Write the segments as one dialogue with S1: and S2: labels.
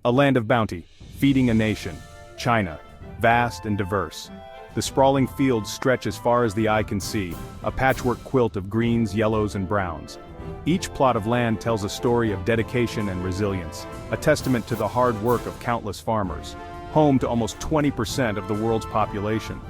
S1: A land of bounty, feeding a nation, China, vast and diverse. The sprawling fields stretch as far as the eye can see, a patchwork quilt of greens, yellows and browns. Each plot of land tells a story of dedication and resilience, a testament to the hard work of countless farmers. Home to almost 20% of the world's population.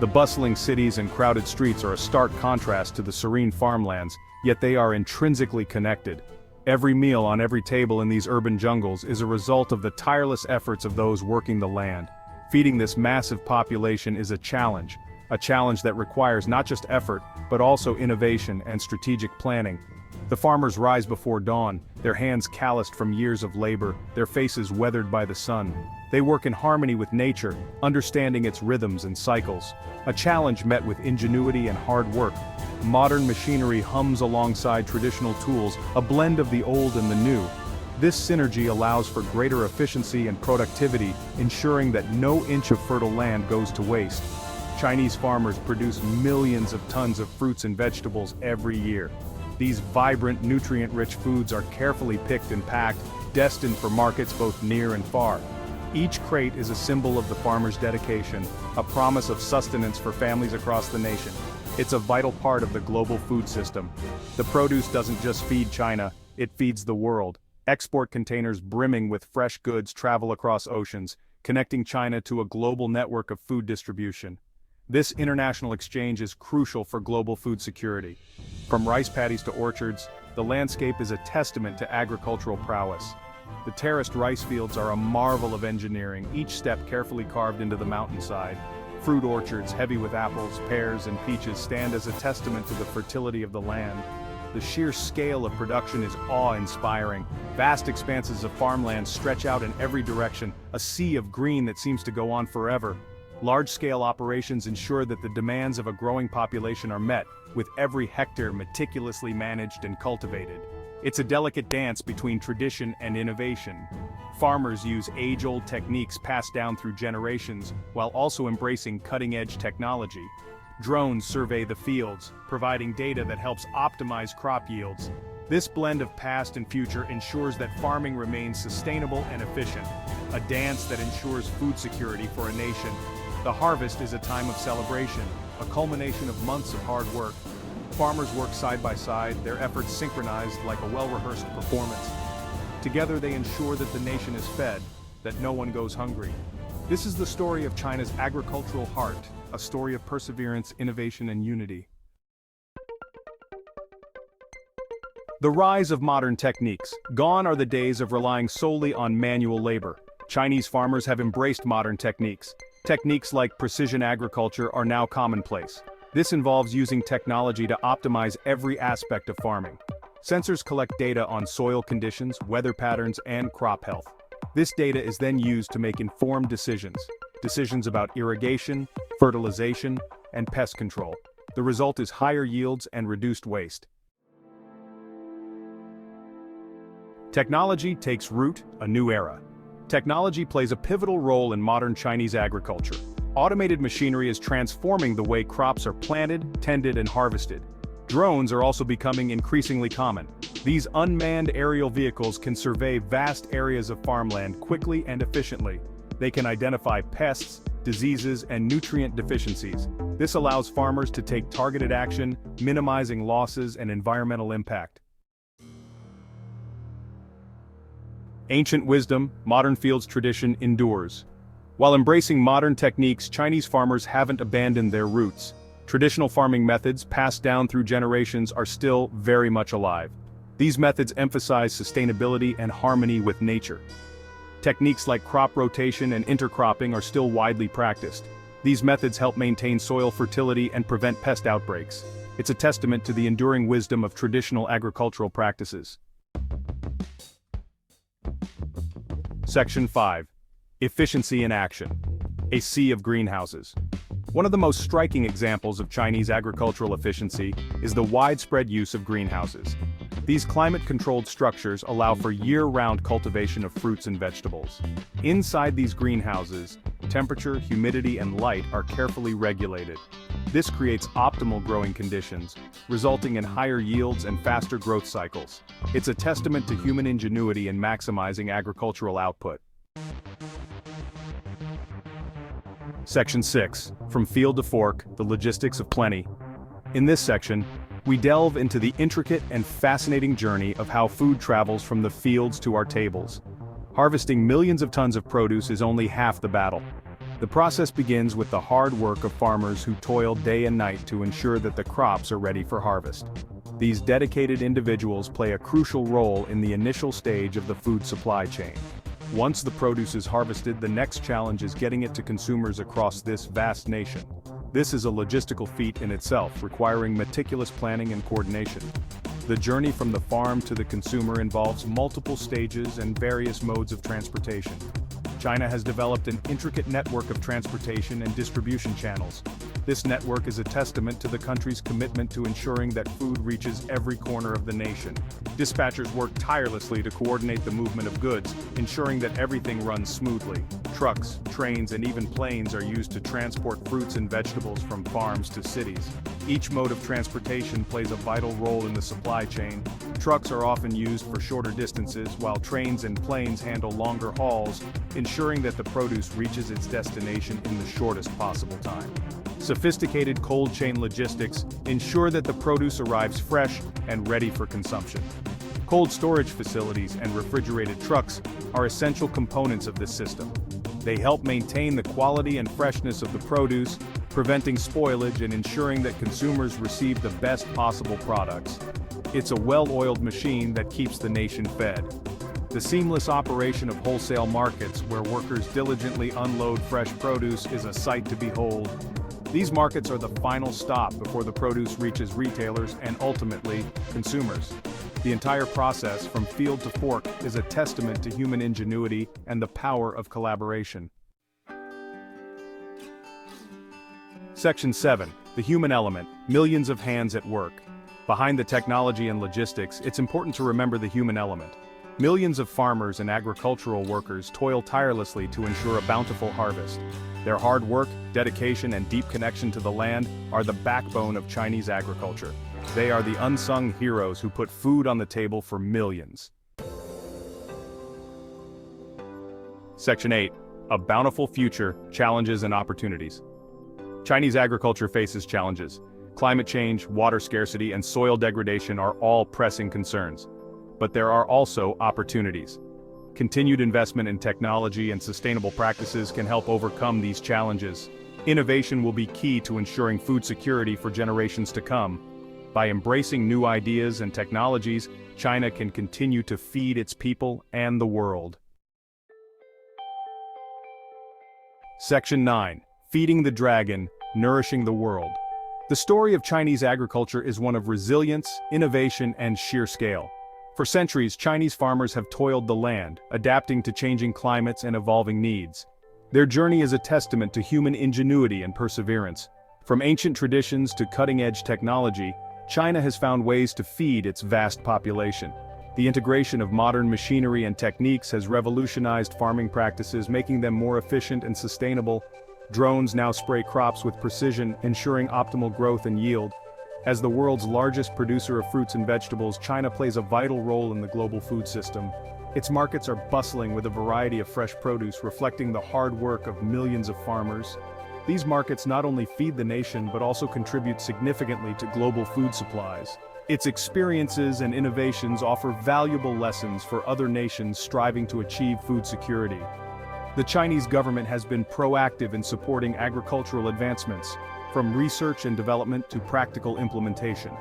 S1: The bustling cities and crowded streets are a stark contrast to the serene farmlands, yet they are intrinsically connected. Every meal on every table in these urban jungles is a result of the tireless efforts of those working the land. Feeding this massive population is a challenge that requires not just effort, but also innovation and strategic planning. The farmers rise before dawn, their hands calloused from years of labor, their faces weathered by the sun. They work in harmony with nature, understanding its rhythms and cycles. A challenge met with ingenuity and hard work. Modern machinery hums alongside traditional tools, a blend of the old and the new. This synergy allows for greater efficiency and productivity, ensuring that no inch of fertile land goes to waste. Chinese farmers produce millions of tons of fruits and vegetables every year. These vibrant, nutrient-rich foods are carefully picked and packed, destined for markets both near and far. Each crate is a symbol of the farmer's dedication, a promise of sustenance for families across the nation. It's a vital part of the global food system. The produce doesn't just feed China, it feeds the world. Export containers brimming with fresh goods travel across oceans, connecting China to a global network of food distribution. This international exchange is crucial for global food security. From rice paddies to orchards, the landscape is a testament to agricultural prowess. The terraced rice fields are a marvel of engineering, each step carefully carved into the mountainside. Fruit orchards, heavy with apples, pears, and peaches, stand as a testament to the fertility of the land. The sheer scale of production is awe-inspiring. Vast expanses of farmland stretch out in every direction, a sea of green that seems to go on forever. Large-scale operations ensure that the demands of a growing population are met, with every hectare meticulously managed and cultivated. It's a delicate dance between tradition and innovation. Farmers use age-old techniques passed down through generations, while also embracing cutting-edge technology. Drones survey the fields, providing data that helps optimize crop yields. This blend of past and future ensures that farming remains sustainable and efficient, a dance that ensures food security for a nation. The harvest is a time of celebration, a culmination of months of hard work. Farmers work side by side, their efforts synchronized like a well-rehearsed performance. Together they ensure that the nation is fed, that no one goes hungry. This is the story of China's agricultural heart, a story of perseverance, innovation, and unity. The rise of modern techniques. Gone are the days of relying solely on manual labor. Chinese farmers have embraced modern techniques. Techniques like precision agriculture are now commonplace. This involves using technology to optimize every aspect of farming. Sensors collect data on soil conditions, weather patterns, and crop health. This data is then used to make informed decisions about irrigation, fertilization, and pest control. The result is higher yields and reduced waste. Technology takes root, a new era. Technology plays a pivotal role in modern Chinese agriculture. Automated machinery is transforming the way crops are planted, tended, and harvested. Drones are also becoming increasingly common. These unmanned aerial vehicles can survey vast areas of farmland quickly and efficiently. They can identify pests, diseases, and nutrient deficiencies. This allows farmers to take targeted action, minimizing losses and environmental impact. Ancient wisdom, modern fields tradition endures. While embracing modern techniques, Chinese farmers haven't abandoned their roots. Traditional farming methods passed down through generations are still very much alive. These methods emphasize sustainability and harmony with nature. Techniques like crop rotation and intercropping are still widely practiced. These methods help maintain soil fertility and prevent pest outbreaks. It's a testament to the enduring wisdom of traditional agricultural practices. Section 5. Efficiency in action. A sea of greenhouses. One of the most striking examples of Chinese agricultural efficiency is the widespread use of greenhouses. These climate-controlled structures allow for year-round cultivation of fruits and vegetables. Inside these greenhouses, temperature, humidity, and light are carefully regulated. This creates optimal growing conditions, resulting in higher yields and faster growth cycles. It's a testament to human ingenuity in maximizing agricultural output. Section 6, From Field to Fork, the Logistics of Plenty. In this section, we delve into the intricate and fascinating journey of how food travels from the fields to our tables. Harvesting millions of tons of produce is only half the battle. The process begins with the hard work of farmers who toil day and night to ensure that the crops are ready for harvest. These dedicated individuals play a crucial role in the initial stage of the food supply chain. Once the produce is harvested, the next challenge is getting it to consumers across this vast nation. This is a logistical feat in itself, requiring meticulous planning and coordination. The journey from the farm to the consumer involves multiple stages and various modes of transportation. China has developed an intricate network of transportation and distribution channels. This network is a testament to the country's commitment to ensuring that food reaches every corner of the nation. Dispatchers work tirelessly to coordinate the movement of goods, ensuring that everything runs smoothly. Trucks, trains, and even planes are used to transport fruits and vegetables from farms to cities. Each mode of transportation plays a vital role in the supply chain. Trucks are often used for shorter distances, while trains and planes handle longer hauls, ensuring that the produce reaches its destination in the shortest possible time. Sophisticated cold chain logistics ensure that the produce arrives fresh and ready for consumption. Cold storage facilities and refrigerated trucks are essential components of this system. They help maintain the quality and freshness of the produce, preventing spoilage and ensuring that consumers receive the best possible products. It's a well-oiled machine that keeps the nation fed. The seamless operation of wholesale markets where workers diligently unload fresh produce is a sight to behold. These markets are the final stop before the produce reaches retailers and ultimately, consumers. The entire process, from field to fork, is a testament to human ingenuity and the power of collaboration. Section 7. The human element, millions of hands at work. Behind the technology and logistics, it's important to remember the human element. Millions of farmers and agricultural workers toil tirelessly to ensure a bountiful harvest. Their hard work, dedication, and deep connection to the land are the backbone of Chinese agriculture. They are the unsung heroes who put food on the table for millions. Section 8. A Bountiful Future, Challenges and Opportunities. Chinese agriculture faces challenges. Climate change, water scarcity, and soil degradation are all pressing concerns. But there are also opportunities. Continued investment in technology and sustainable practices can help overcome these challenges. Innovation will be key to ensuring food security for generations to come. By embracing new ideas and technologies, China can continue to feed its people and the world. Section 9. Feeding the Dragon, Nourishing the World. The story of Chinese agriculture is one of resilience, innovation, and sheer scale. For centuries, Chinese farmers have toiled the land, adapting to changing climates and evolving needs. Their journey is a testament to human ingenuity and perseverance. From ancient traditions to cutting-edge technology, China has found ways to feed its vast population. The integration of modern machinery and techniques has revolutionized farming practices, making them more efficient and sustainable. Drones now spray crops with precision, ensuring optimal growth and yield. As the world's largest producer of fruits and vegetables, China plays a vital role in the global food system. Its markets are bustling with a variety of fresh produce, reflecting the hard work of millions of farmers. These markets not only feed the nation but also contribute significantly to global food supplies. Its experiences and innovations offer valuable lessons for other nations striving to achieve food security. The Chinese government has been proactive in supporting agricultural advancements, from research and development to practical implementation.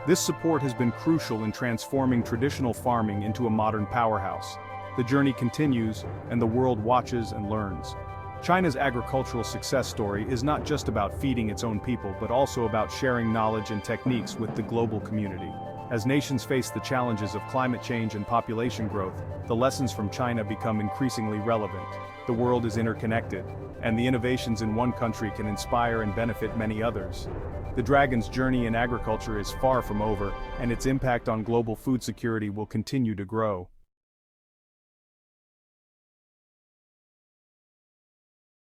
S1: This support has been crucial in transforming traditional farming into a modern powerhouse. The journey continues, and the world watches and learns. China's agricultural success story is not just about feeding its own people but also about sharing knowledge and techniques with the global community. As nations face the challenges of climate change and population growth, the lessons from China become increasingly relevant. The world is interconnected, and the innovations in one country can inspire and benefit many others. The dragon's journey in agriculture is far from over, and its impact on global food security will continue to grow.